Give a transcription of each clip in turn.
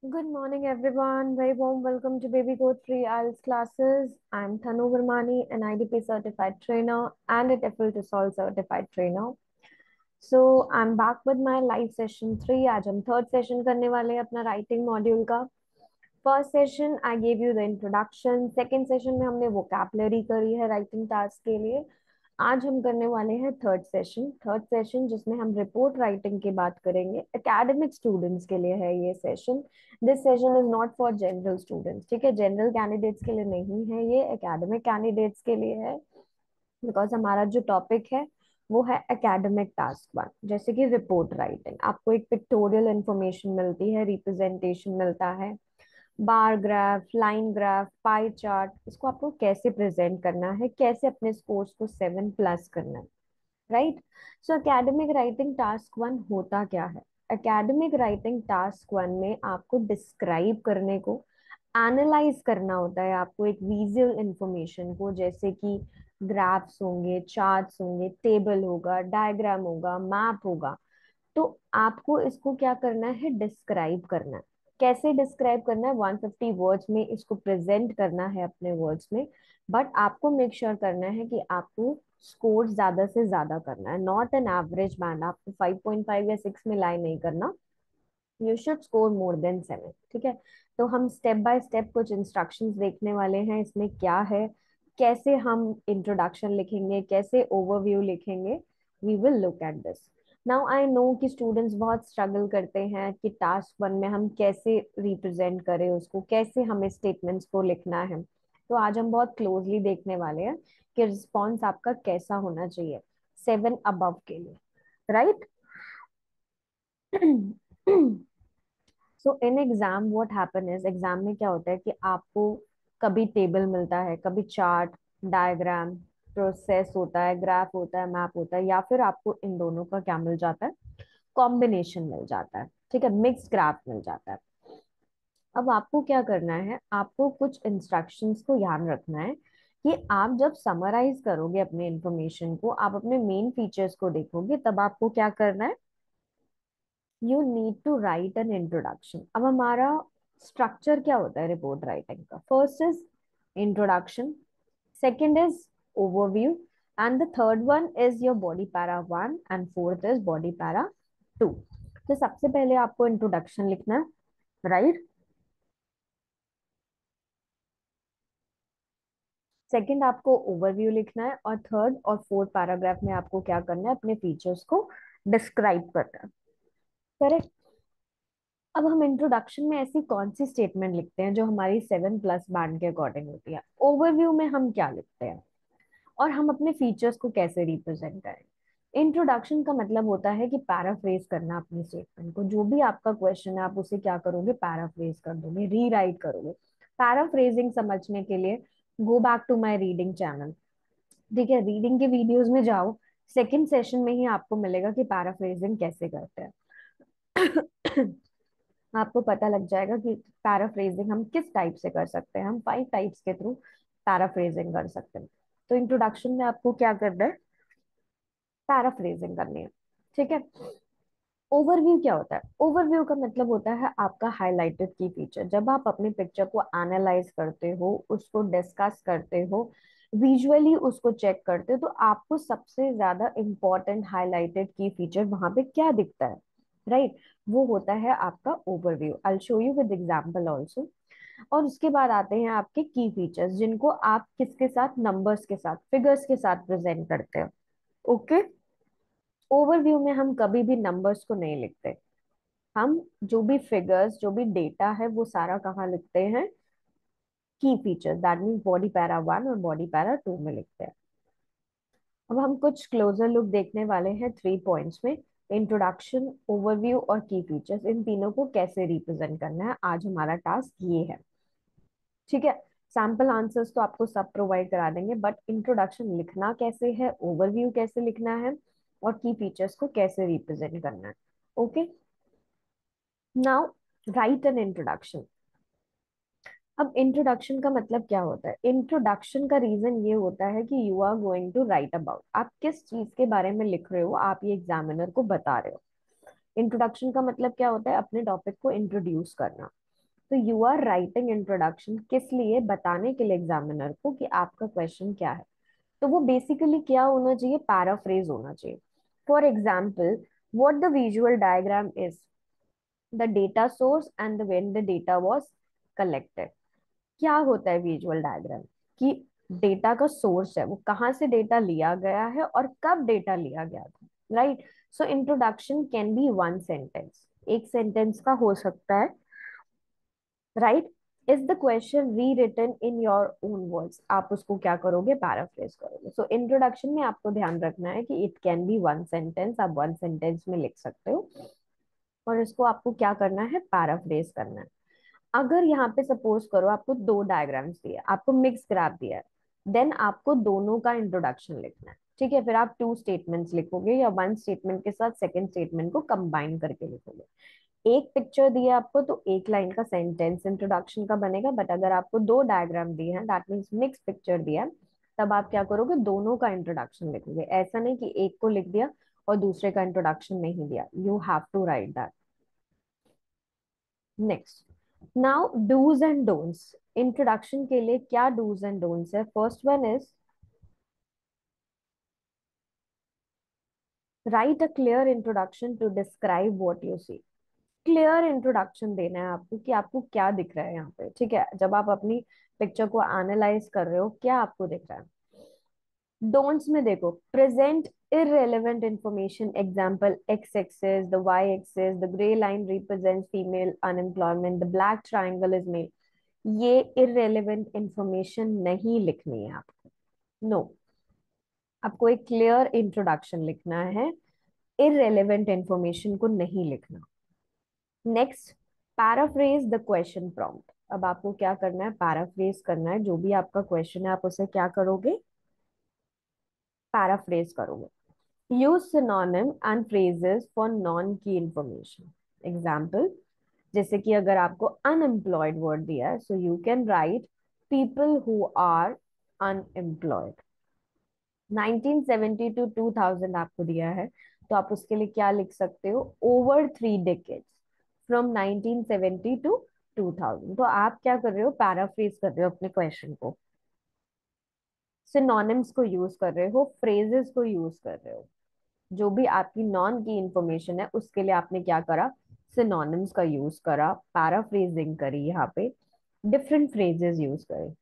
Good morning, everyone. Very warm welcome to Baby Code Free IELTS classes. I'm Thanu Vermani, an IDP certified trainer and a TEFL to Solve certified trainer. So I'm back with my live session 3. आज हम third session करने वाले हैं अपना writing module का. First session I gave you the introduction. Second session में हमने vocabulary करी है राइटिंग टास्क के लिए. आज हम करने वाले हैं थर्ड सेशन जिसमें हम रिपोर्ट राइटिंग की बात करेंगे. एकेडमिक स्टूडेंट्स के लिए है ये session. This session is not for general students. ठीक है, जनरल कैंडिडेट्स के लिए नहीं है, ये एकेडमिक कैंडिडेट्स के लिए है. बिकॉज हमारा जो टॉपिक है वो है एकेडमिक टास्क वन, जैसे कि रिपोर्ट राइटिंग. आपको एक पिक्टोरियल इंफॉर्मेशन मिलती है, रिप्रेजेंटेशन मिलता है, bar graph, line graph, pie chart. इसको आपको कैसे प्रेजेंट करना है, कैसे अपने स्कोर्स को 7+ करना है. राइट. सो एकेडमिक राइटिंग टास्क वन होता क्या है? एकेडमिक राइटिंग टास्क वन में आपको डिस्क्राइब करने को, एनालाइज करना होता है आपको एक विजुअल इंफॉर्मेशन को, जैसे कि ग्राफ्स होंगे, चार्ट्स होंगे, टेबल होगा, डायग्राम होगा, मैप होगा. तो आपको इसको क्या करना है? डिस्क्राइब करना है. कैसे डिस्क्राइब करना है? 150 वर्ड्स में इसको प्रेजेंट करना है अपने वर्ड्स में. बट आपको मेक श्योर करना है कि आपको स्कोर ज्यादा से ज्यादा करना है, नॉट एन एवरेज बैंड. आपको 5.5 या 6 में लाई नहीं करना. You should score more than 7. ठीक है. तो हम स्टेप बाय स्टेप कुछ इंस्ट्रक्शंस देखने वाले हैं. इसमें क्या है, कैसे हम इंट्रोडक्शन लिखेंगे, कैसे ओवरव्यू लिखेंगे. We will look at this. Now I know कि स्टूडेंट्स बहुत स्ट्रगल करते हैं कि टास्क वन में हम कैसे रिप्रेजेंट करें उसको, कैसे हमें स्टेटमेंट्स को लिखना है. तो आज हम बहुत क्लोजली देखने वाले हैं कि रिस्पॉन्स आपका कैसा होना चाहिए 7 अबव के लिए. Right. So in exam what happen is, exam में क्या होता है कि आपको कभी टेबल मिलता है, कभी चार्ट, डायग्राम, प्रोसेस होता है, ग्राफ होता है, मैप होता है, या फिर आपको इन दोनों का क्या मिल जाता है? कॉम्बिनेशन मिल जाता है. ठीक है, मिक्स ग्राफ मिल जाता है. अब आपको क्या करना है? आपको कुछ इंस्ट्रक्शंस को ध्यान रखना है कि आप जब समराइज करोगे अपने इंफॉर्मेशन को, आप अपने मेन फीचर्स को देखोगे, तब आपको क्या करना है? You need to write an introduction. अब हमारा स्ट्रक्चर क्या होता है रिपोर्ट राइटिंग का? First is introduction, second is overview, and the third one is your body para 1 and fourth is body para 2. तो सबसे पहले आपको इंट्रोडक्शन लिखना है. राइट. सेकंड आपको ओवरव्यू लिखना है, और थर्ड और फोर्थ पैराग्राफ में आपको क्या करना है? अपने फीचर्स को डिस्क्राइब करना है. करेक्ट. अब हम इंट्रोडक्शन में ऐसी कौन सी स्टेटमेंट लिखते हैं जो हमारी 7+ बैंड के अकॉर्डिंग होती है? ओवरव्यू में हम क्या लिखते हैं? और हम अपने फीचर्स को कैसे रिप्रेजेंट करें? इंट्रोडक्शन का मतलब होता है कि पैराफ्रेज करना अपनी स्टेटमेंट को. जो भी आपका क्वेश्चन है आप उसे क्या करोगे? पैराफ्रेज कर दोगे, रीराइट करोगे. पैराफ्रेजिंग समझने के लिए go back to my reading channel. ठीक है, रीडिंग के वीडियोस में जाओ. सेकंड सेशन में ही आपको मिलेगा कि पैराफ्रेजिंग कैसे करते हैं. आपको पता लग जाएगा कि पैराफ्रेजिंग हम किस टाइप से कर सकते हैं. हम 5 टाइप्स के थ्रू पैराफ्रेजिंग कर सकते हैं. तो इंट्रोडक्शन में आपको क्या करना है? पैराफ्रेजिंग करनी है. ठीक है. ओवरव्यू क्या होता है? ओवरव्यू का मतलब होता है आपका हाईलाइटेड की फीचर. जब आप अपनी पिक्चर को एनालाइज करते हो, उसको डिस्कस करते हो, विजुअली उसको चेक करते हो, तो आपको सबसे ज्यादा इंपॉर्टेंट हाईलाइटेड की फीचर वहां पे क्या दिखता है? राइट. वो होता है आपका overview. I show you with example also. और उसके बाद आते हैं आपके की फीचर्स, जिनको आप किसके साथ? नंबर्स के साथ, फिगर्स के साथ प्रेजेंट करते हैं. ओके. ओवरव्यू में हम कभी भी नंबर्स को नहीं लिखते. हम जो भी फिगर्स, जो भी डेटा है, वो सारा कहाँ लिखते हैं? की features, that means body para 1 और बॉडी पैरा 2 में लिखते हैं. अब हम कुछ क्लोजर लुक देखने वाले हैं 3 पॉइंट्स में. इंट्रोडक्शन, ओवरव्यू और की फीचर्स, इन तीनों को कैसे रिप्रेजेंट करना है, आज हमारा टास्क ये है. ठीक है. सैम्पल आंसर्स तो आपको सब प्रोवाइड करा देंगे, बट इंट्रोडक्शन लिखना कैसे है, ओवरव्यू कैसे लिखना है, और की फीचर्स को कैसे रिप्रेजेंट करना है. Okay. Now right an introduction. अब इंट्रोडक्शन का मतलब क्या होता है? इंट्रोडक्शन का रीजन ये होता है कि you are going to write about, आप किस चीज के बारे में लिख रहे हो, आप ये एग्जामिनर को बता रहे हो. इंट्रोडक्शन का मतलब क्या होता है? अपने टॉपिक को इंट्रोड्यूस करना. तो यू आर राइटिंग इंट्रोडक्शन किस लिए, बताने के लिए एग्जामिनर को कि आपका क्वेश्चन क्या है। तो वो बेसिकली क्या होना चाहिए, पैराफ्रेज होना चाहिए। For example, what the visual diagram is the data source and when the data was collected. क्या होता है विजुअल डायग्राम, कि डेटा का सोर्स है वो कहाँ से डेटा लिया गया है और कब डेटा लिया गया था, right. So introduction can be one sentence, एक सेंटेंस का हो सकता है, right. Is the question rewritten in your own words, आप उसको क्या करोगे, पैराफ्रेज करोगे। सो इंट्रोडक्शन में आपको ध्यान रखना है कि it can be one sentence, आप वन सेंटेंस में लिख सकते हो, और इसको आपको क्या करना है, पैराफ्रेज करना है। अगर यहाँ पे सपोज करो आपको दो डायग्राम्स दिए, आपको मिक्स ग्राफ दिया है, देन आपको दोनों का इंट्रोडक्शन लिखना है, ठीक है। फिर आप टू स्टेटमेंट्स लिखोगे या वन स्टेटमेंट के साथ सेकंड स्टेटमेंट को कंबाइन करके लिखोगे। एक पिक्चर दी है आपको तो एक लाइन का सेंटेंस इंट्रोडक्शन का बनेगा, बट अगर आपको दो डायग्राम दिए हैं, दैट मीन्स मिक्स पिक्चर दिया है, तब आप क्या करोगे, दोनों का इंट्रोडक्शन लिखोगे। ऐसा नहीं कि एक को लिख दिया और दूसरे का इंट्रोडक्शन नहीं दिया, you have to write that. Next, now dos and don'ts. Introduction के लिए क्या डूज एंड डोंट्स है, first one is write a clear introduction to describe what you see. Clear introduction देना है आपको कि आपको क्या दिख रहा है यहाँ पे, ठीक है। जब आप अपनी पिक्चर को एनालाइज कर रहे हो, क्या आपको दिख रहा है। डोंट्स में देखो, present irrelevant information, example x axis, the y axis, the gray line represents female unemployment, the black triangle is male। ये irrelevant information नहीं लिखनी है आपको, नो। आपको एक क्लियर इंट्रोडक्शन लिखना है, irrelevant information को नहीं लिखना। Next, paraphrase the question prompt. अब आपको क्या करना है, पैराफ्रेज करना है, जो भी आपका क्वेश्चन है आप उसे क्या करोगे, पैराफ्रेज करोगे। Use synonym and phrases for non key information. Example, जैसे कि अगर आपको अनएम्प्लॉयड वर्ड दिया है, so you can write people who are unemployed. 1970 to 2000 आपको दिया है, तो आप उसके लिए क्या लिख सकते हो, ओवर 3 decades, फ्रॉम 1970 टू 2000। तो आप क्या कर रहे हो, पैराफ्रेज कर रहे हो अपने क्वेश्चन को, सिनोनिम्स को यूज कर रहे हो, फ्रेजेस को यूज कर रहे हो। जो भी आपकी नॉन की इंफॉर्मेशन है उसके लिए आपने क्या करा, सिनोनिम्स का यूज करा, पैराफ्रेजिंग करी, यहाँ पे डिफरेंट फ्रेजेस यूज करे।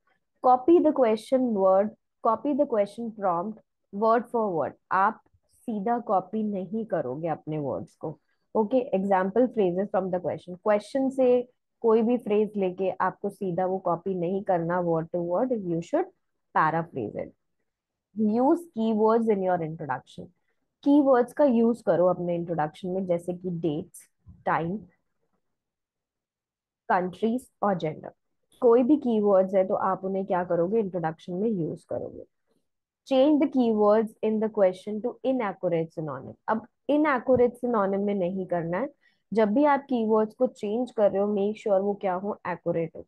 Copy the question word, copy the question prompt word for word. आप सीधा कॉपी नहीं करोगे अपने वर्ड्स को, okay. Example phrases from the question, question से कोई भी फ्रेज लेके आपको सीधा वो कॉपी नहीं करना word to word, you should paraphrase it. Use keywords in your introduction. Keywords का यूज करो अपने इंट्रोडक्शन में, जैसे कि डेट्स, टाइम, कंट्रीज और जेंडर। कोई भी कीवर्ड्स है तो आप उन्हें क्या करोगे, इंट्रोडक्शन में यूज करोगे। Change the keywords in the question to inaccurate synonym. अब इनएक्यूरेट सिनोनिम में नहीं करना है, जब भी आप कीवर्ड्स को चेंज कर रहे हो मेक श्योर वो क्या हो, एक्यूरेट हो।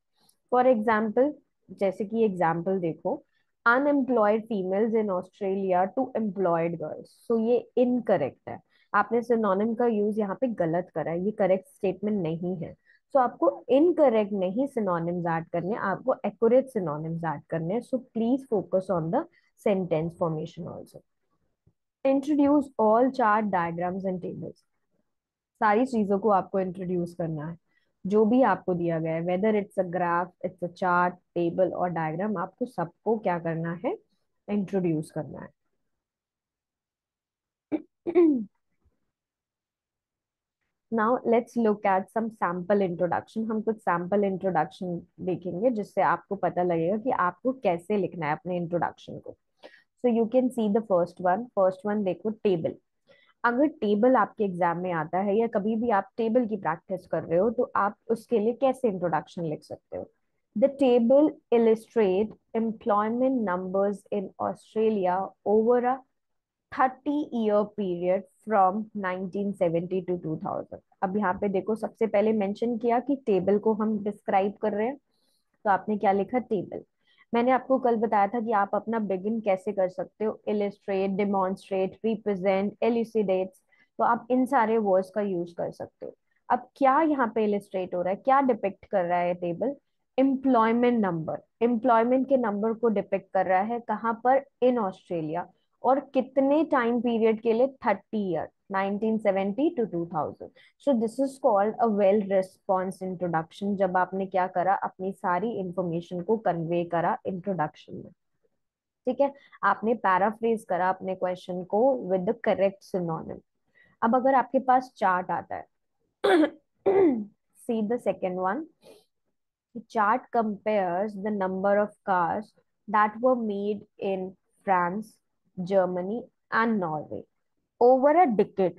फॉर एग्जाम्पल, जैसे कि एग्जाम्पल देखो, unemployed females in Australia to employed girls, so ये इनकरेक्ट है। आपने सिनोनिम का यूज यहाँ पे गलत करा है, ये करेक्ट स्टेटमेंट नहीं है। सो आपको इनकरेक्ट नहीं सिनोनिम्स ऐड करने, आपको एक्यूरेट सिनोनिम्स ऐड करने, so please focus on the sentence formation also. Introduce all chart diagrams and tables। सारी चीजों को आपको इंट्रोड्यूस करना है, जो भी आपको दिया गया है, whether it's a graph, it's a chart, table और डायग्राम, आपको सबको क्या करना है, इंट्रोड्यूस करना है। Now let's look at some sample introduction. हम कुछ सैम्पल इंट्रोडक्शन देखेंगे जिससे आपको पता लगेगा कि आपको कैसे लिखना है अपने इंट्रोडक्शन को। सो you can see the first one देखो, टेबल। अगर टेबल आपके एग्जाम में आता है या कभी भी आप टेबल की प्रैक्टिस कर रहे हो, तो आप उसके लिए कैसे इंट्रोडक्शन लिख सकते हो, the table illustrate employment numbers in Australia over a 30 year period from 1970 to 2000। अब यहाँ पे देखो, सबसे पहले मेंशन किया कि टेबल को हम डिस्क्राइब कर रहे हैं, तो आपने क्या लिखा, टेबल। मैंने आपको कल बताया था कि आप अपना बिगिन कैसे कर सकते हो, इलिस्ट्रेट, डिमॉन्स्ट्रेट, रिप्रेजेंट, एल्यूसिडेट्स, तो आप इन सारे वर्ड्स का यूज कर सकते हो। अब क्या यहाँ पे इलिस्ट्रेट हो रहा है, क्या डिपिक्ट कर रहा है टेबल? एम्प्लॉयमेंट नंबर, एम्प्लॉयमेंट के नंबर को डिपिक्ट कर रहा है, कहाँ पर? In Australia. और कितने टाइम पीरियड के लिए? 30 year, 1970 to 2000। So this is called a well response introduction, जब आपने क्या करा, अपनी सारी इंफॉर्मेशन को कन्वे करा इंट्रोडक्शन में। ठीक है, आपने पैराफ्रेज करा अपने क्वेश्चन को विद द करेक्ट सिनोनिम। अब अगर आपके पास चार्ट आता है, see the second one, chart compares the number of cars that were made in France, Germany, and Norway over a decade.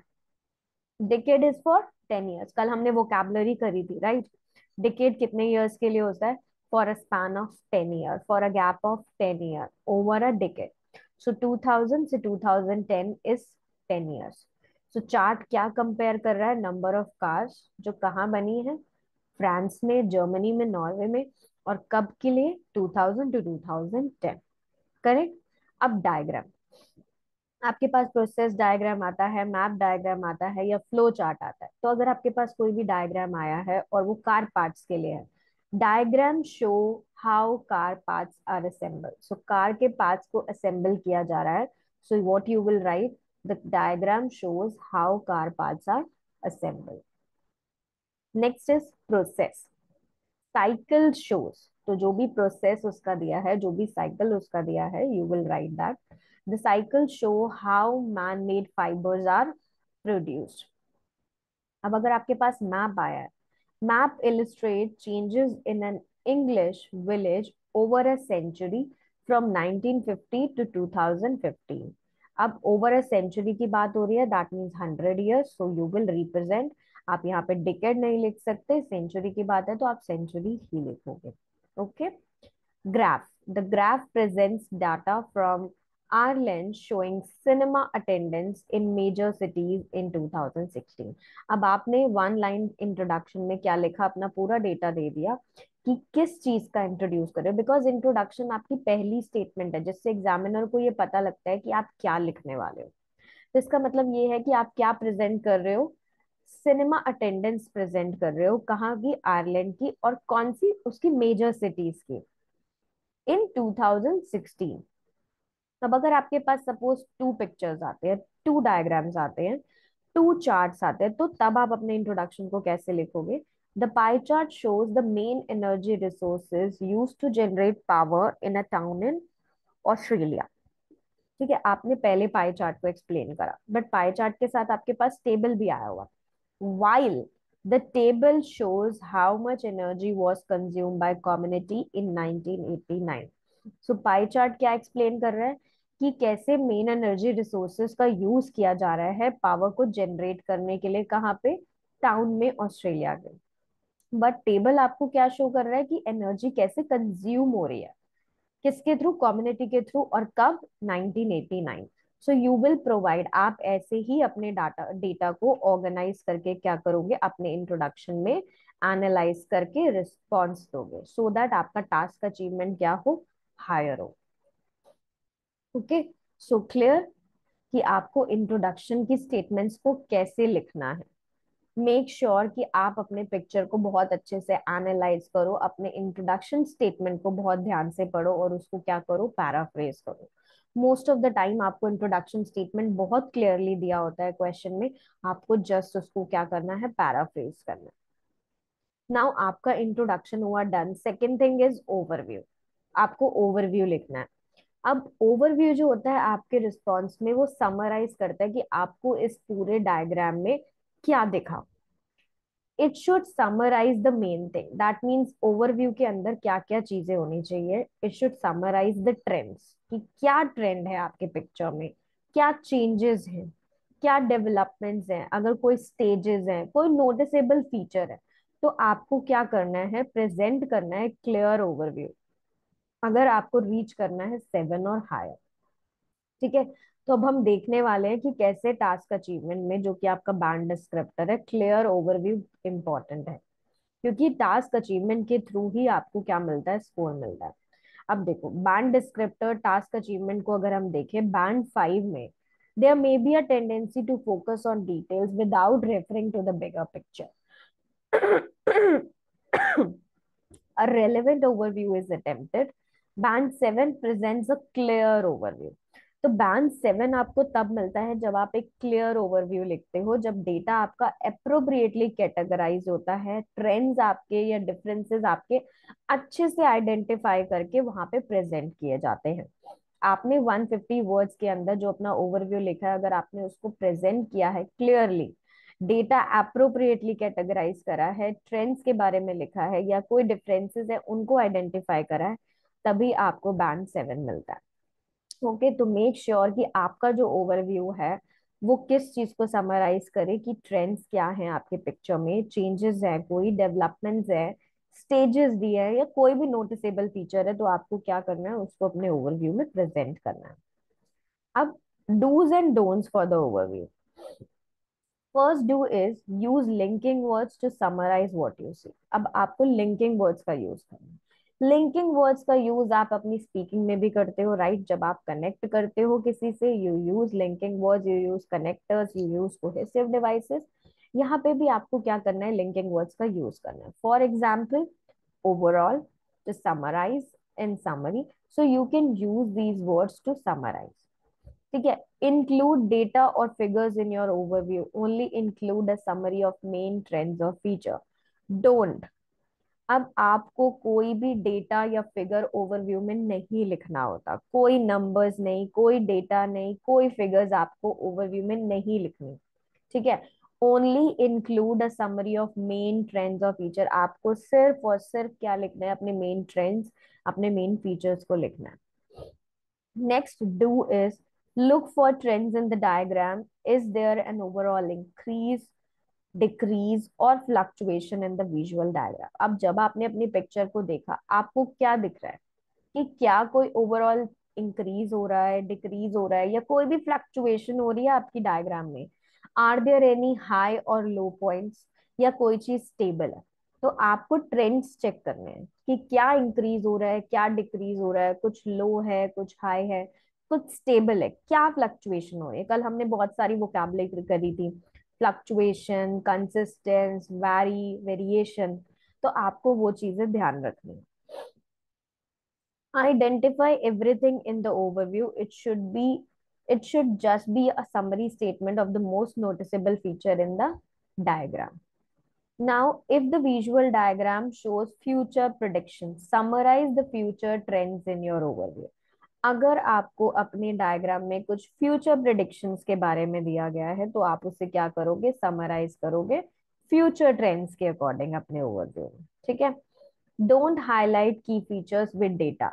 Decade is for 10 years. कल हमने vocabulary करी थी, right? Decade कितने years के लिए होता है? For a span of 10 years, for a gap of 10 years, over a decade. So 2000 से 2010 is 10 years. So chart क्या compare कर रहा है? Number of cars जो कहाँ बनी है? फ्रांस में, जर्मनी में, नॉर्वे में। और कब के लिए? 2000 टू 2010। करेक्ट। अब डायग्राम, आपके पास प्रोसेस डायग्राम आता है, मैप डायग्राम आता है, या फ्लो चार्ट आता है। तो अगर आपके पास कोई भी डायग्राम आया है और वो कार पार्ट्स के लिए है, diagram show how car parts are assemble. सो कार के पार्ट्स को असेंबल किया जा रहा है। So what you will write, the diagram shows how car parts are assemble. Next is process, cycle shows. तो जो भी प्रोसेस उसका दिया है, जो भी साइकिल उसका दिया है, you will write that the cycle show how man made fibres are produced. अब अगर आपके पास मैप आया है, map illustrate changes in an English village over a century from 1950 to 2015। अब ओवर अ सेंचुरी की बात हो रही है, that means 100 years, so you will represent, आप यहाँ पे डिकेड नहीं लिख सकते, सेंचुरी की बात है तो आप सेंचुरी ही लिखोगे। Okay. Graph. The graph presents data from Ireland showing cinema attendance in major cities in 2016. अब आपने वन लाइन इंट्रोडक्शन में क्या लिखा, अपना पूरा डेटा दे दिया कि किस चीज का इंट्रोड्यूस कर रहे हो, बिकॉज इंट्रोडक्शन आपकी पहली स्टेटमेंट है जिससे एग्जामिनर को ये पता लगता है कि आप क्या लिखने वाले हो। तो इसका मतलब ये है कि आप क्या प्रेजेंट कर रहे हो, सिनेमा अटेंडेंस प्रेजेंट कर रहे हो, कहाँ की? आयरलैंड की। और कौन सी? उसकी मेजर सिटीज की इन 2016। अब अगर आपके पास सपोज टू पिक्चर्स आते हैं, टू डायग्राम्स आते हैं, टू चार्ट्स आते हैं, तो तब आप अपने इंट्रोडक्शन को कैसे लिखोगे? The pie chart shows the main energy resources use to generate power in a town in Australia. ठीक है, आपने पहले पाई चार्ट को एक्सप्लेन करा, बट पाई चार्ट के साथ आपके पास टेबल भी आया हुआ, while the table shows how much energy was consumed by community in 1989। So pie chart क्या एक्सप्लेन कर रहा है कि कैसे मेन एनर्जी रिसोर्सेज का यूज किया जा रहा है पावर को जनरेट करने के लिए, कहाँ पे? टाउन में, ऑस्ट्रेलिया के। बट टेबल आपको क्या शो कर रहा है कि एनर्जी कैसे कंज्यूम हो रही है, किसके थ्रू? कम्युनिटी के थ्रू। और कब? 1989। सो यू विल प्रोवाइड, आप ऐसे ही अपने डाटा डेटा को ऑर्गेनाइज करके क्या करोगे, अपने इंट्रोडक्शन में एनालाइज करके रिस्पॉन्स दोगे, सो दैट आपका टास्क अचीवमेंट क्या हो? हायर हो। ओके। सो क्लियर कि आपको इंट्रोडक्शन की स्टेटमेंट्स को कैसे लिखना है। मेक श्योर कि आप अपने पिक्चर को बहुत अच्छे से एनालाइज करो, अपने इंट्रोडक्शन स्टेटमेंट को बहुत ध्यान से पढ़ो और उसको क्या करो? पैराफ्रेज करो। मोस्ट ऑफ द टाइम आपको इंट्रोडक्शन स्टेटमेंट बहुत क्लियरली दिया होता है क्वेश्चन में, आपको जस्ट उसको क्या करना है? पैराफ्रेज करना है। नाउ आपका इंट्रोडक्शन हुआ done, second thing is overview. आपको ओवरव्यू लिखना है। अब ओवरव्यू जो होता है आपके रिस्पॉन्स में, वो समराइज करता है कि आपको इस पूरे डायग्राम में क्या दिखा। It should summarise the main thing, that means overview के अंदर क्या क्या चीजें होनी चाहिए। It should summarise the trends, कि क्या ट्रेंड है आपके पिक्चर में, क्या चेंजेस हैं, क्या डेवलपमेंट्स हैं, अगर कोई स्टेजेस हैं, कोई नोटिसेबल फीचर है, तो आपको क्या करना है? प्रेजेंट करना है क्लियर ओवरव्यू, अगर आपको रीच करना है 7 और हायर। ठीक है। तो अब हम देखने वाले हैं कि कैसे टास्क अचीवमेंट में, जो कि आपका बैंड डिस्क्रिप्टर है, क्लियर ओवरव्यू इंपॉर्टेंट है, क्योंकि टास्क अचीवमेंट के थ्रू ही आपको क्या मिलता है? स्कोर मिलता है। अब देखो, बैंड डिस्क्रिप्टर टास्क अचीवमेंट को अगर हम देखें, बैंड 5 में there may be a tendency to focus on details without referring to the bigger picture. A relevant overview is attempted. Band 7 presents a clear overview. तो बैंड 7 आपको तब मिलता है जब आप एक क्लियर ओवरव्यू लिखते हो, जब डेटा आपका अप्रोप्रिएटली कैटेगराइज होता है, ट्रेंड्स आपके या डिफरेंसेस आपके अच्छे से आइडेंटिफाई करके वहां पे प्रेजेंट किए जाते हैं। आपने 150 वर्ड्स के अंदर जो अपना ओवरव्यू लिखा है, अगर आपने उसको प्रेजेंट किया है क्लियरली, डेटा अप्रोप्रिएटली कैटेगराइज करा है, ट्रेंड्स के बारे में लिखा है, या कोई डिफरेंसेस है उनको आइडेंटिफाई करा है, तभी आपको बैंड 7 मिलता है। ओके, तो मेक श्योर कि आपका जो ओवरव्यू है वो किस चीज को समराइज करे, कि ट्रेंड्स क्या हैं आपके पिक्चर में, चेंजेस है, कोई डेवलपमेंट्स है, स्टेजेस दिए है, या कोई भी नोटिसेबल फीचर है, तो आपको क्या करना है, उसको अपने ओवरव्यू में प्रेजेंट करना है। अब dos and don'ts for the overview. First do is use linking words to summarise what you see. अब आपको लिंकिंग वर्ड्स का यूज करना है। लिंकिंग वर्ड्स का यूज आप अपनी स्पीकिंग में भी करते हो, राइट? जब आप कनेक्ट करते हो किसी से, you use linking words, you use connectors, you use cohesive devices. यहाँ पे भी आपको क्या करना है, लिंकिंग वर्ड्स का यूज करना है। For example, overall, to summarise, in summary, so you can use these words to summarise. ठीक है। इंक्लूड डेटा और figures in your overview, only include a summary of main trends और feature. Don't. अब आपको कोई भी डेटा या figure overview में नहीं लिखना होता, कोई नंबर्स नहीं, कोई डेटा नहीं, कोई फिगर्स आपको ओवरव्यू में नहीं लिखनी। ठीक है। Only include a summary of main trends और फीचर। आपको सिर्फ और सिर्फ क्या लिखना है, अपने मेन ट्रेंड्स, अपने मेन फीचर्स को लिखना है। Next, do is look for trends in the diagram. Is there an overall increase, decrease और fluctuation in the visual diagram? अब जब आपने अपनी पिक्चर को देखा, आपको क्या दिख रहा है, कि क्या कोई ओवरऑल इंक्रीज हो रहा है, डिक्रीज हो रहा है, या कोई भी फ्लक्चुएशन हो रही है आपकी डायग्राम में? आर देयर एनी हाई और लो पॉइंट्स, या कोई चीज स्टेबल है? तो आपको ट्रेंड्स चेक करने हैं कि क्या इंक्रीज हो रहा है, क्या डिक्रीज हो रहा है, कुछ लो है, कुछ हाई है, कुछ स्टेबल है, क्या फ्लक्चुएशन हो रही है। कल हमने बहुत सारी वोकैबुलरी करी थी, फ्लक्चुएशन, कंसिस्टेंस, वैरी, वेरिएशन। तो आपको वो चीजें ध्यान रखनी है। Identify everything in the overview. It should just be a summary statement of the most noticeable feature in the diagram. Now, if the visual diagram shows future predictions, summarize the future trends in your overview. अगर आपको अपने diagram में कुछ future predictions के बारे में दिया गया है, तो आप उसे क्या करोगे, समराइज करोगे फ्यूचर ट्रेंड्स के अकॉर्डिंग अपने ओवरव्यू में। ठीक है। डोंट हाईलाइट की फीचर्स विद डेटा।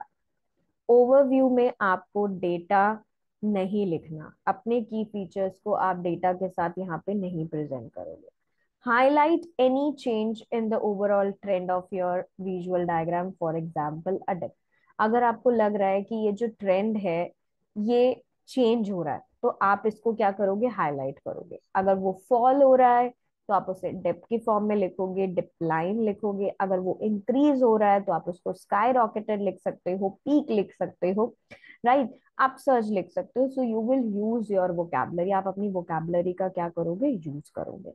ओवरव्यू में आपको डेटा नहीं लिखना, अपने की फीचर्स को आप डेटा के साथ यहाँ पे नहीं प्रेजेंट करोगे। Highlight any change in the overall trend of your visual diagram, for example a dip. अगर आपको लग रहा है कि ये जो ट्रेंड है ये चेंज हो रहा है, तो आप इसको क्या करोगे, हाईलाइट करोगे। अगर वो फॉल हो रहा है तो आप उसे डिप की फॉर्म में लिखोगे, डिप लाइन लिखोगे। अगर वो इंक्रीज हो रहा है तो आप उसको स्काई रॉकेटेड लिख सकते हो, पीक लिख सकते हो, राइट, आप सर्च लिख सकते हो। So you will use your vocabulary, आप अपनी वोकैबुलरी का क्या करोगे, यूज करोगे।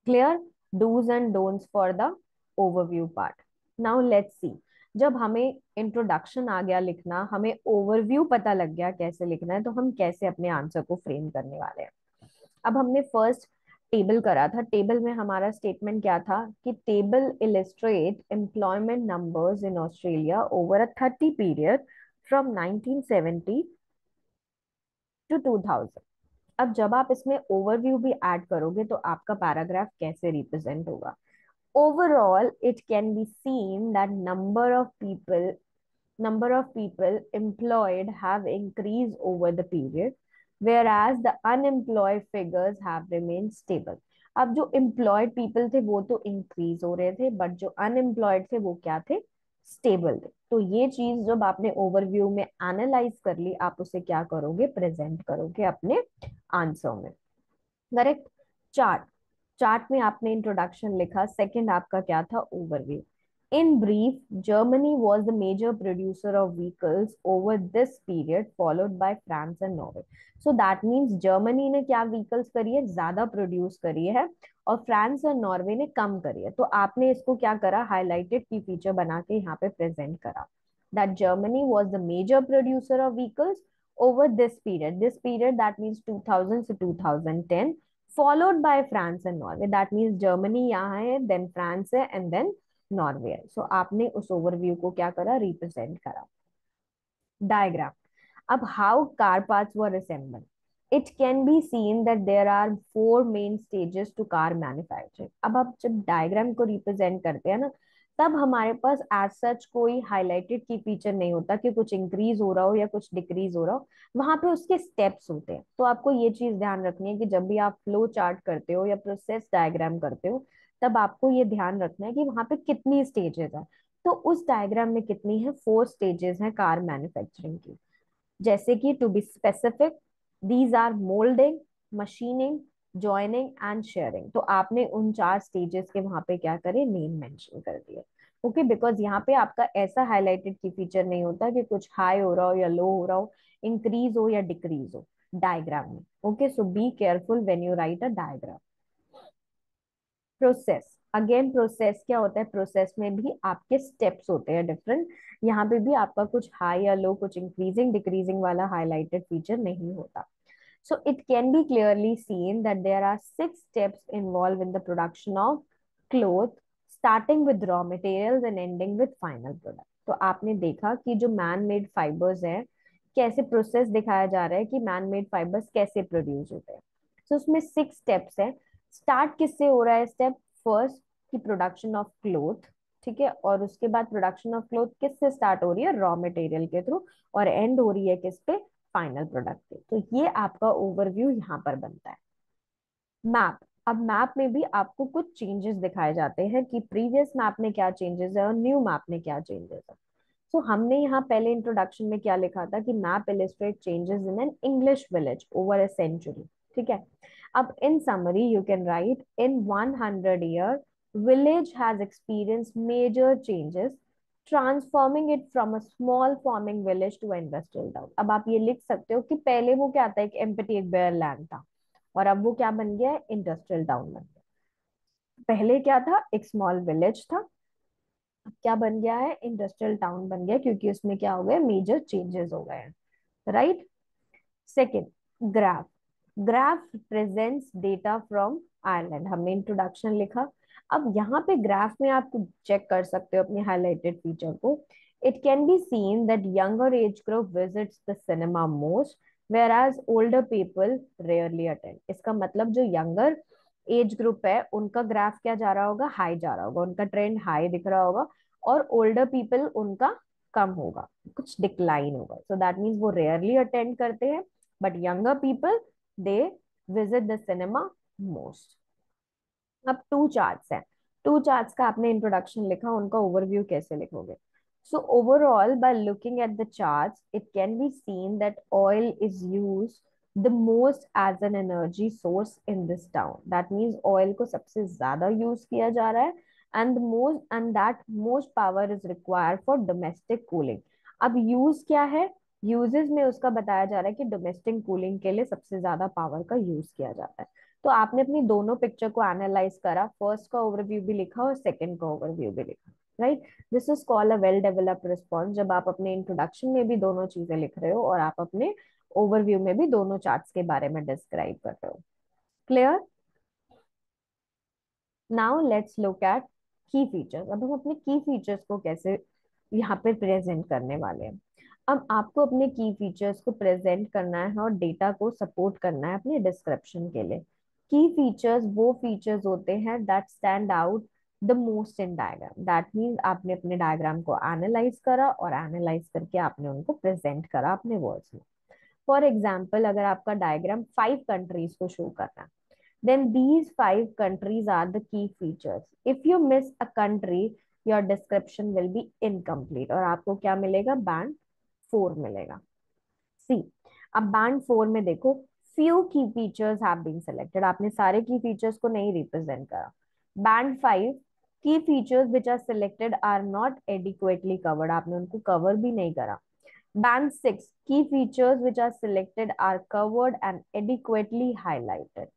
Clear? Dos and don'ts for the overview part. Now let's see, जब हमें इंट्रोडक्शन आ गया लिखना, हमें ओवरव्यू पता लग गया कैसे लिखना है, तो हम कैसे अपने आंसर को फ्रेम करने वाले हैं। अब हमने फर्स्ट टेबल करा था। टेबल में हमारा स्टेटमेंट क्या था, कि table illustrate employment numbers in Australia over a 30 period from 1970 to 2000। अब जब आप इसमें ओवरव्यू भी ऐड करोगे तो आपका पैराग्राफ कैसे रिप्रेजेंट होगा। Overall it can be seen that number of people employed have increased over the period, whereas the unemployed figures have remained stable. अब जो employed people थे वो तो increase हो रहे थे, बट जो unemployed थे वो क्या थे, स्टेबल थे। तो ये चीज जब आपने ओवरव्यू में एनालाइज कर ली, आप उसे क्या करोगे, प्रेजेंट करोगे अपने आंसर में। करेक्ट। चार्ट। चार्ट में आपने इंट्रोडक्शन लिखा, सेकंड आपका क्या था, overview. In brief, Germany was the major producer of vehicles over this period, followed by France and Norway. So that means Germany ने क्या vehicles करी है, ज्यादा प्रोड्यूस करी है, और फ्रांस और नॉर्वे ने कम करी है। तो आपने इसको क्या करा, हाईलाइटेड की फीचर बना के यहाँ पे प्रेजेंट करा, that Germany was the major producer of vehicles over this period. This period, that means 2000 to 2010, followed by France and Norway. That means Germany यहाँ है, then France है, and then नॉर्वे है। सो आपने उस ओवरव्यू को क्या करा, रिप्रेजेंट करा। डायग्राम। अब how car parts were assembled, it can be seen that there are four main stages to car manufacturing. अब आप जब डायग्राम को रिप्रेजेंट करते हैं ना, तब हमारे पास एज सच कोई हाईलाइटेड की फीचर नहीं होता कि कुछ इंक्रीज हो रहा हो या कुछ डिक्रीज हो रहा हो, वहां पे उसके स्टेप्स होते हैं। तो आपको ये चीज ध्यान रखनी है कि जब भी आप फ्लो चार्ट करते हो या प्रोसेस डायग्राम करते हो, तब आपको ये ध्यान रखना है कि वहां पे कितनी स्टेजेस है। तो उस डायग्राम में कितनी है, फोर स्टेजेस हैं कार मैन्युफैक्चरिंग की। जैसे कि to be specific, these are moulding, machining, joining and sharing. तो आपने उन चार स्टेजेस के वहां पे क्या करे, नेम मेंशन कर दिए। ओके, बिकॉज यहाँ पे आपका ऐसा हाईलाइटेड की फीचर नहीं होता कि कुछ हाई हो रहा हो या लो हो रहा हो, इंक्रीज हो या डिक्रीज हो डायग्राम में। Okay, so be careful when you right a diagram. Process, again process क्या होता है, प्रोसेस में भी आपके स्टेप्स होते हैं डिफरेंट। यहाँ पे भी आपका कुछ हाई या लो, कुछ इंक्रीजिंग डिक्रीजिंग वाला हाईलाइटेड फीचर नहीं होता। So it can be clearly seen that there are six steps involved in the production of cloth, starting with raw materials and ending with final product. तो आपने देखा कि जो मैन मेड फाइबर्स हैं, कैसे process दिखाया जा रहा है कि मैन मेड फाइबर्स कैसे प्रोड्यूस होते हैं। तो उसमें सिक्स स्टेप्स हैं। स्टार्ट किससे हो रहा है, स्टेप फर्स्ट की प्रोडक्शन ऑफ क्लोथ, ठीक है, और उसके बाद प्रोडक्शन ऑफ क्लोथ किससे स्टार्ट हो रही है, रॉ मटेरियल के थ्रू, और एंड हो रही है किस पे, फाइनल प्रोडक्ट पे। तो ये आपका ओवरव्यू यहाँ पर बनता है। मैप, अब मैप में भी आपको कुछ चेंजेस दिखाए जाते हैं कि प्रीवियस मैप में क्या चेंजेस है और न्यू मैप में क्या चेंजेस है। सो हमने यहाँ पहले इंट्रोडक्शन में क्या लिखा था कि map illustrate changes in an English village over a century, ठीक है। अब in summary you can write, in 100 year village has experienced major changes, transforming it from a small farming village to industrial town. अब आप ये लिख सकते हो कि पहले वो क्या था, एक एम्प्टी, एक बेयर लैंड था, और अब वो क्या बन गया है, इंडस्ट्रियल टाउन बन गया। पहले क्या था, एक स्मॉल विलेज था, अब क्या बन गया है, इंडस्ट्रियल टाउन बन गया, क्योंकि उसमें क्या हो गया, मेजर चेंजेस हो गए हैं, right. Second, graph. Graph presents data from Ireland, हमने इंट्रोडक्शन लिखा। अब यहाँ पे ग्राफ में आप चेक कर सकते हो अपने हाईलाइटेड फीचर को। It can be seen that younger age group visits the cinema most, whereas older people rarely attend. इसका मतलब जो यंगर एज ग्रुप है उनका ग्राफ क्या जा रहा होगा, हाई जा रहा होगा, उनका ट्रेंड हाई दिख रहा होगा, और ओल्डर पीपल उनका कम होगा, कुछ डिक्लाइन होगा। सो दैट मीन्स वो रेयरली अटेंड करते हैं, but younger people they visit the cinema most. अब टू चार्ट्स हैं, टू चार्ट्स का आपने इंट्रोडक्शन लिखा, उनका ओवरव्यू कैसे लिखोगे। So overall by looking at the charts it can be seen that oil is use the most as an energy source in this town. That means oil को सबसे ज्यादा use किया जा रहा है, and that most power is required for domestic cooling. अब use क्या है, यूजेस में उसका बताया जा रहा है कि डोमेस्टिक कूलिंग के लिए सबसे ज्यादा पावर का यूज किया जाता है। तो आपने अपनी दोनों पिक्चर को एनालाइज करा, फर्स्ट का ओवरव्यू भी लिखा और सेकंड का ओवरव्यू भी लिखा, right. This is called a well developed response, जब आप अपने इंट्रोडक्शन में भी दोनों चीजें लिख रहे हो और आप अपने ओवरव्यू में भी दोनों चार्ट्स के बारे में डिस्क्राइब कर रहे हो। Clear. Now let's look eight की फीचर्स। अब हम अपने की फीचर्स को कैसे यहाँ पे प्रेजेंट करने वाले हैं। अब आपको अपने की फीचर्स को प्रेजेंट करना है और डेटा को सपोर्ट करना है अपने डिस्क्रिप्शन के लिए। की फीचर्स वो फीचर्स होते हैं that stand out the most in diagram. That means आपने अपने डायग्राम को एनालाइज करा और एनालाइज करके आपने उनको प्रेजेंट करा अपने वर्ड्स में। फॉर एग्जाम्पल, अगर आपका डायग्राम 5 कंट्रीज को शो करना है, then these 5 countries are the key features. If you miss a country, your description will be incomplete, और आपको क्या मिलेगा, बैंड 4 मिलेगा। सी, अब बैंड 4 में देखो, few key features have been selected, आपने सारे की फीचर्स को नहीं रिप्रेजेंट करा। बैंड 5, की features which are selected are not adequately covered, आपने उनको कवर भी नहीं करा। Band 6, key features which are selected are covered and adequately highlighted.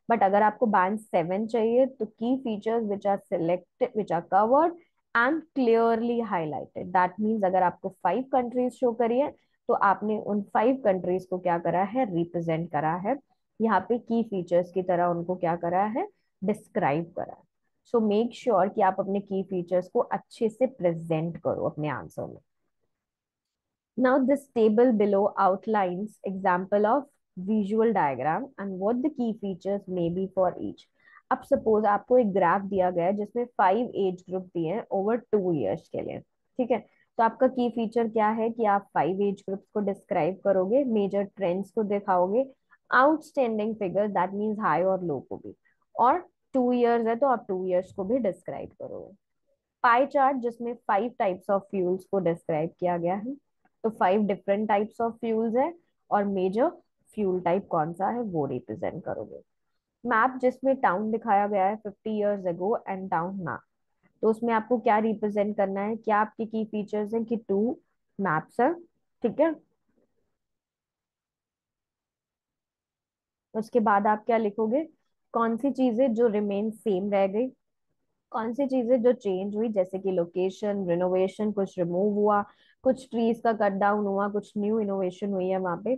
But अगर आपको band 7 चाहिए तो key features which are selected, which are covered and clearly highlighted. That means अगर आपको 5 countries शो करी है तो आपने उन 5 countries को क्या करा है, रिप्रेजेंट करा है, यहाँ पे की फीचर्स की तरह उनको क्या करा है, डिस्क्राइब करा है। सो मेक श्योर कि आप अपने की फीचर्स को अच्छे से प्रेजेंट करो अपने आंसर में। Now this table below outlines example of visual diagram and what the key features may be for each. अब सपोज आपको एक ग्राफ दिया गया है जिसमें 5 एज ग्रुप दिए हैं ओवर 2 इयर्स के लिए, ठीक है। तो आपका की फीचर क्या है कि आप 5 एज ग्रुप्स को डिस्क्राइब करोगे, मेजर ट्रेंड्स को दिखाओगे, outstanding figure that means high और लो को भी, और 2 इयर्स है तो आप 2 इयर्स को भी डिस्क्राइब करोगे। पाई चार्ट जिसमें 5 टाइप्स ऑफ फ्यूल्स को डिस्क्राइब किया गया है, तो 5 डिफरेंट टाइप्स ऑफ फ्यूल्स है और मेजर फ्यूल टाइप कौन सा है वो रिप्रेजेंट करोगे। मैप जिसमें टाउन दिखाया गया है 50 years ago and town now, तो उसमें आपको क्या रिप्रेजेंट करना है, क्या आपके की फीचर्स हैं कि 2 मैप्स है, ठीक है। उसके बाद आप क्या लिखोगे, कौन सी चीजें जो रिमेन सेम रह गई, कौन सी चीजें जो चेंज हुई, जैसे कि लोकेशन, रिनोवेशन, कुछ रिमूव हुआ, कुछ ट्रीज का कट डाउन हुआ, कुछ न्यू इनोवेशन हुई है वहां पे,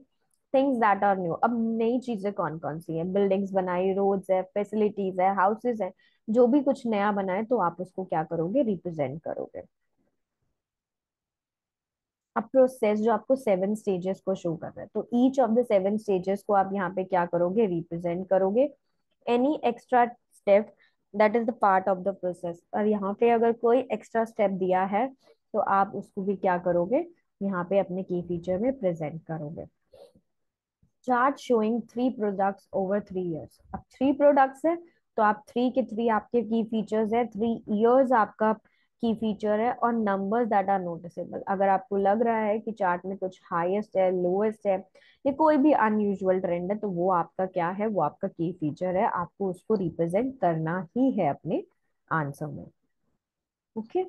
थिंग्स दैट आर न्यू। अब नई चीजें कौन कौन सी है, बिल्डिंग्स बनाई, रोड्स है, फैसिलिटीज है, हाउसेज है, जो भी कुछ नया बना है तो आप उसको क्या करोगे, रिप्रेजेंट करोगे। अब प्रोसेस जो आपको 7 स्टेजेस को शो कर रहा है, तो ईच ऑफ द 7 स्टेजेस को आप यहाँ पे क्या करोगे, रिप्रेजेंट करोगे। Any extra step that is the part of the process, और यहाँ पे अगर कोई एक्स्ट्रा स्टेप दिया है तो आप उसको भी क्या करोगे, यहाँ पे अपने की फीचर में प्रेजेंट करोगे। Chart showing 3 products over 3 years, अब 3 प्रोडक्ट्स है तो आप 3 के 3 आपके की फीचर्स है, 3 इयर्स आपका की फीचर है, और नंबर्स दैट आर नोटिसेबल। अगर आपको लग रहा है कि चार्ट में कुछ हाईएस्ट है, लोएस्ट है, या कोई भी अनयूजुअल ट्रेंड है, तो वो आपका क्या है, वो आपका की फीचर है, आपको उसको रिप्रेजेंट करना ही है अपने आंसर में। Okay,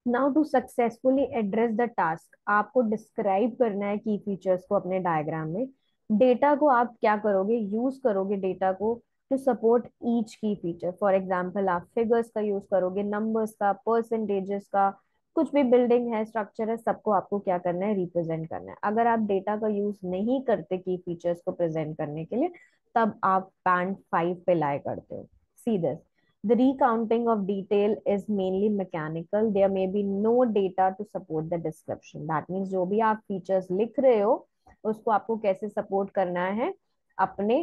now to successfully address the task, आपको डिस्क्राइब करना है की फीचर्स को अपने डायग्राम में। डेटा को आप क्या करोगे, यूज करोगे डेटा को टू सपोर्ट ईच की फीचर। फॉर एग्जांपल आप फिगर्स का यूज करोगे, नंबर्स का, परसेंटेजेस का, कुछ भी बिल्डिंग है, स्ट्रक्चर है, सबको आपको क्या करना है, रिप्रेजेंट करना है। अगर आप डेटा का यूज नहीं करते की फीचर्स को प्रेजेंट करने के लिए, तब आप बैंड 5 पे लाए करते हो। See this, the recounting of detail is mainly mechanical. There may be no data to support the description. That means जो भी आप फीचर्स लिख रहे हो उसको आपको कैसे सपोर्ट करना है, अपने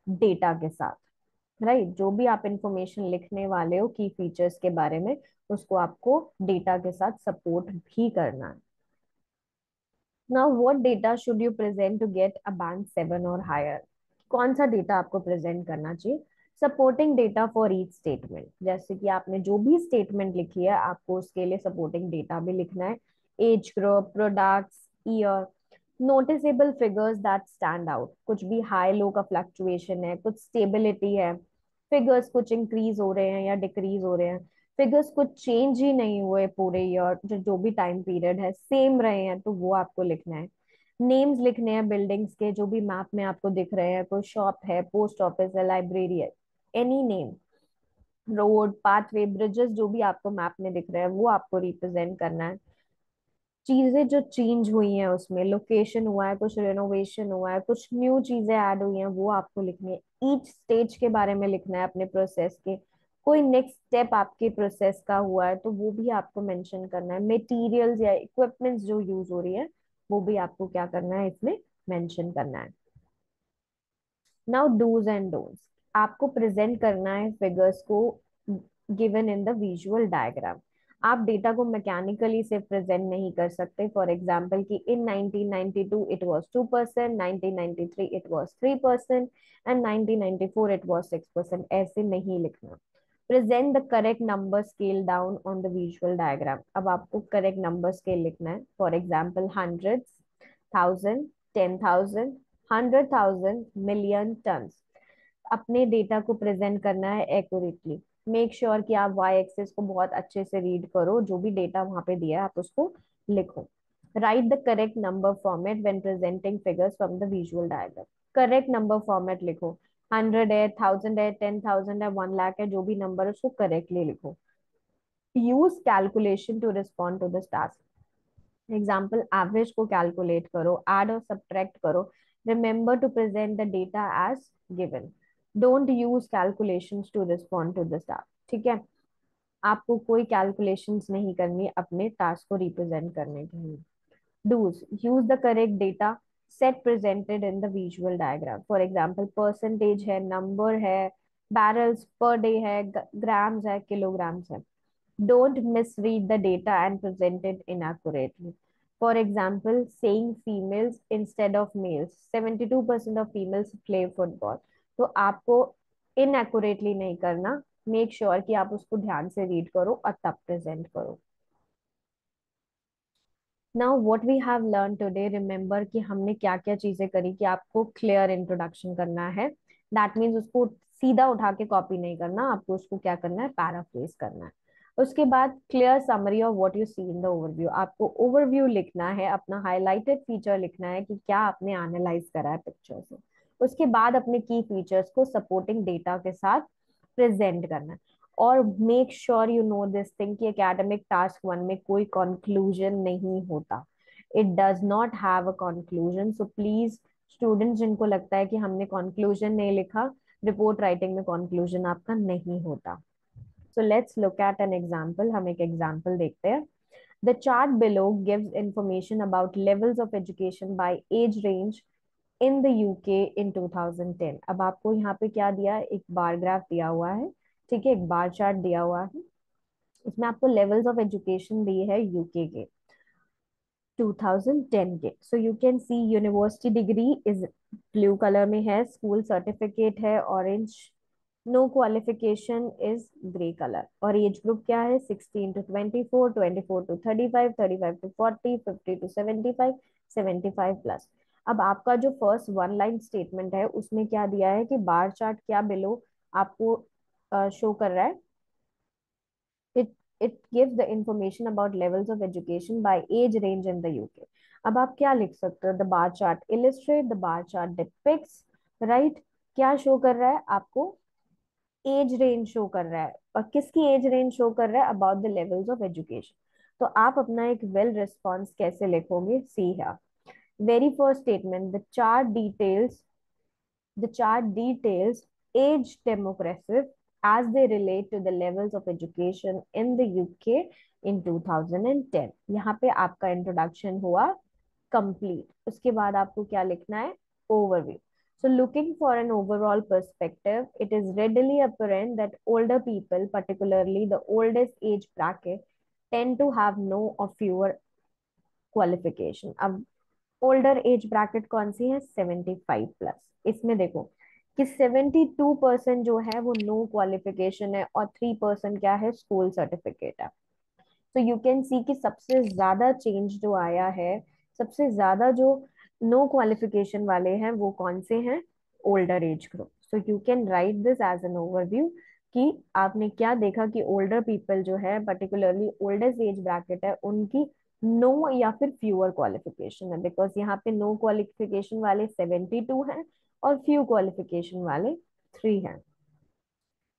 डेटा के साथ, राइट जो भी आप इंफॉर्मेशन लिखने वाले हो की फीचर्स के बारे में, उसको आपको डेटा के साथ सपोर्ट भी करना है। Now what data should you present to get a band 7 और हायर, कौन सा डेटा आपको प्रेजेंट करना चाहिए, supporting data for each statement. जैसे कि आपने जो भी स्टेटमेंट लिखी है आपको उसके लिए सपोर्टिंग डेटा भी लिखना है, age group, products, year, noticeable figures that stand out, कुछ भी हाई लो का फ्लक्चुएशन है, कुछ स्टेबिलिटी है, फिगर्स कुछ इंक्रीज हो रहे हैं या डिक्रीज हो रहे हैं, फिगर्स कुछ चेंज ही नहीं हुए पूरे ईयर, जो भी टाइम पीरियड है सेम रहे हैं, तो वो आपको लिखना है। नेम्स लिखने हैं बिल्डिंग्स के, जो भी मैप में आपको दिख रहे हैं, कोई शॉप है, पोस्ट ऑफिस है, लाइब्रेरी है, any name, road, pathway, bridges, जो भी आपको मैप में दिख रहे हैं वो आपको रिप्रेजेंट करना है। चीजें जो चेंज हुई हैं उसमें, लोकेशन हुआ है, कुछ रिनोवेशन हुआ है, कुछ न्यू चीजें ऐड हुई हैं, वो आपको लिखनी है। ईच स्टेज के बारे में लिखना है अपने प्रोसेस के, कोई नेक्स्ट स्टेप आपके प्रोसेस का हुआ है तो वो भी आपको मेंशन करना है। मटेरियल्स या इक्विपमेंट्स जो यूज हो रही है वो भी आपको क्या करना है, इसमें मेंशन करना है। नाउ डूज एंड डोंट्स, आपको प्रेजेंट करना है फिगर्स को given in the visual diagram. आप डेटा को मैकेनिकली से प्रेजेंट नहीं कर सकते। फॉर एग्जाम्पल कि इन 1992 it was 2%, 1993 it was 3%, and 1994 it was 6%, ऐसे नहीं लिखना। Present the correct number scale down on the visual diagram, अब आपको करेक्ट नंबर स्केल लिखना है। For example hundred, thousand, 10,000, 100,000, million, turns. अपने डेटा को प्रेजेंट करना है एक्यूरेटली। मेक श्योर कि आप वाई एक्सिस को बहुत अच्छे से रीड करो, जो भी डेटा वहां पे दिया है आप उसको लिखो। Right the correct number format when presenting figures from the visual diagram. Correct number format लिखो। 100 है, 1000 है, 10,000 है, 1 लाख है, जो भी नंबर है उसको करेक्टली लिखो। Use calculation to respond to the task. Example, average को कैलकुलेट करो, ऐड और सब्ट्रैक्ट करो। Remember to present the data as given. Don't use calculations to respond to the task. ठीक है, आपको कोई कैलकुलेशंस नहीं करनी अपने टास्क को रिप्रेजेंट करने के लिए। Dos, use the correct data set presented in the visual diagram. For example, percentage है, नंबर है, बैरल्स पर डे है, ग्राम्स है, किलोग्राम्स है। Don't misread the data and present it inaccurately. For example, saying females instead of males. 72% of females play football. तो आपको inaccurately नहीं करना, make sure कि आप उसको ध्यान से रीड करो और तब प्रेजेंट करो। Now what we have learn today, remember कि हमने क्या क्या चीजें करी, कि आपको क्लियर इंट्रोडक्शन करना है। दैट मीन्स उसको सीधा उठा के कॉपी नहीं करना, आपको उसको क्या करना है, पैराफ्रेज करना है। उसके बाद clear summary of what you see in the overview. आपको ओवरव्यू लिखना है, अपना हाईलाइटेड फीचर लिखना है कि क्या आपने एनालाइज करा है पिक्चर से। उसके बाद अपने की फीचर्स को सपोर्टिंग डेटा के साथ प्रेजेंट करना है। और make sure you know this thing कि एकेडमिक टास्क 1 में कोई कंक्लूजन नहीं होता। It does not have a conclusion, so please students जिनको लगता है कि हमने कंक्लूजन नहीं लिखा, रिपोर्ट राइटिंग में कंक्लूजन आपका नहीं होता। So let's look at an example. हम एक एग्जाम्पल देखते हैं। The chart below gives information about levels of education by age range in the UK in 2010। अब आपको यहाँ पे क्या दिया है, एक बार ग्राफ दिया हुआ है। ठीक है, एक बार चार्ट दिया हुआ है, इसमें आपको लेवल्स ऑफ एजुकेशन दी है यूके के 2010 के। So you can see university degree is blue colour में है, स्कूल सर्टिफिकेट है orange, no qualification is grey colour, और एज ग्रुप क्या है, 16 to 24, 24 to 35, 35 to 40, 50 to 75, 75 plus. अब आपका जो फर्स्ट वन लाइन स्टेटमेंट है उसमें क्या दिया है कि बार चार्ट क्या बिलो आपको शो कर रहा है, it it gives the information about levels of education by age range in the UK। अब आप क्या लिख सकते हो, the bar chart illustrate, the bar chart depicts, right. क्या शो कर रहा है आपको, एज रेंज शो कर रहा है, और किसकी एज रेंज शो कर रहा है, about the levels of education. तो आप अपना एक वेल रिस्पॉन्स कैसे लिखोगे, सी है। Very first statement, the chart details age demographic as they relate to the levels of education in the UK in 2010। यहाँ पे आपका इंट्रोडक्शन हुआ कंप्लीट। उसके बाद आपको क्या लिखना है, overview. So looking for an overall perspective, it is readily apparent that older people, particularly the oldest age bracket, tend to have no or fewer qualification। अब ओल्डर एज ब्रैकेट कौन सी है, 75 प्लस। इसमें देखो कि 72% जो है वो नो क्वालिफिकेशन है, और 3% क्या है, स्कूल सर्टिफिकेट है। तो यू कैन सी कि सबसे ज्यादा चेंज जो आया है, सबसे ज्यादा जो नो क्वालिफिकेशन वाले हैं वो कौन से हैं, older age group. So you can write this as an overview कि आपने क्या देखा कि ओल्डर पीपल जो है, पर्टिकुलरली ओल्डेस्ट एज ब्रैकेट है, उनकी नो या फिर फ्यूअर क्वालिफिकेशन है, बिकॉज यहाँ पे नो क्वालिफिकेशन वाले 72 हैं और फ्यू क्वालिफिकेशन वाले 3 हैं।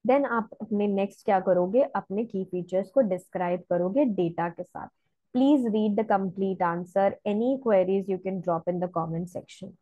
देन आप अपने नेक्स्ट क्या करोगे, अपने की फीचर्स को डिस्क्राइब करोगे डेटा के साथ। Please read the complete answer, any queries you can drop in the comment section.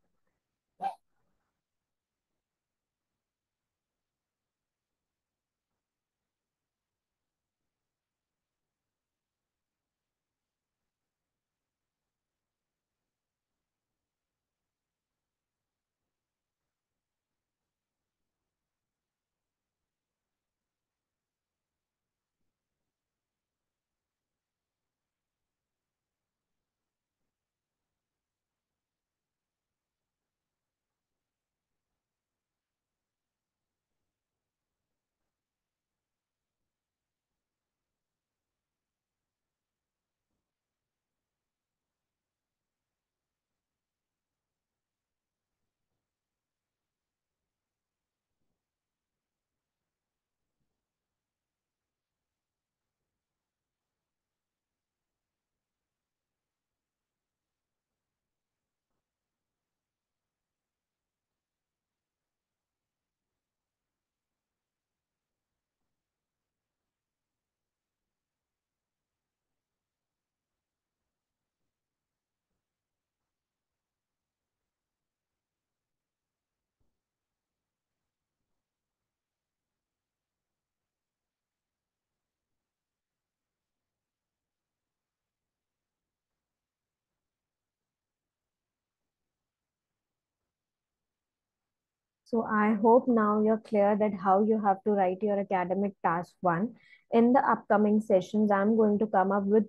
So I hope now you're clear that how you have to write your academic task one. In the upcoming sessions, I'm going to come up with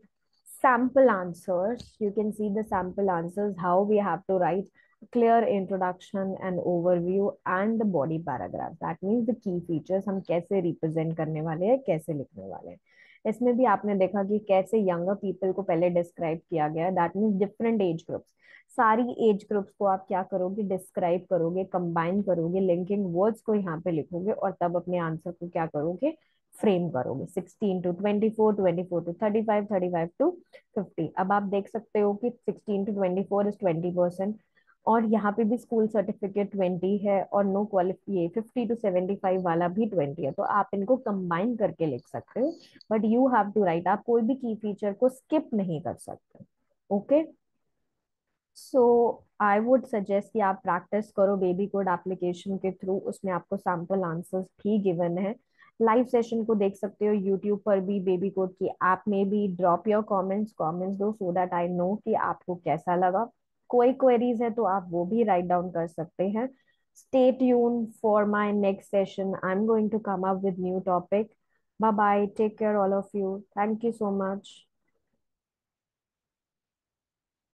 sample answers. You can see the sample answers, how we have to write clear introduction and overview and the body paragraph. That means the key features हम कैसे represent करने वाले हैं, कैसे लिखने वाले हैं. इसमें भी आपने देखा कि कैसे यंगर पीपल को पहले डिस्क्राइब किया गया है. That means different age groups, सारी एज ग्रुप्स को आप क्या करोगे, डिस्क्राइब करोगे, कंबाइन करोगे, लिंकिंग वर्ड्स को यहाँ पे लिखोगे और तब अपने आंसर को क्या करोगे, फ्रेम करोगे. 16 to 24, 24 to 35, 35 to 50. अब आप देख सकते हो कि 16 to 24 इज 20%, और यहाँ पे भी स्कूल सर्टिफिकेट 20 है, और नो क्वालिफाई 50 to 75 वाला भी 20 है. तो आप इनको कंबाइन करके लिख सकते हो, but you have to write. आप कोई भी की फीचर को स्किप नहीं कर सकते. Okay. So I would suggest कि आप प्रैक्टिस करो बेबी कोड एप्लीकेशन के थ्रू. उसमें आपको सैम्पल आंसर्स भी गिवन है. लाइव सेशन को देख सकते हो यूट्यूब पर भी, बेबी कोड की ऐप में भी. ड्रॉप योर कमेंट्स दो सो दैट आई नो कि आपको कैसा लगा. कोई क्वेरीज है तो आप वो भी राइट डाउन कर सकते हैं. Stay tune for my next session. I am going to come up with new topic. Bye bye, take care all of you. Thank you so much.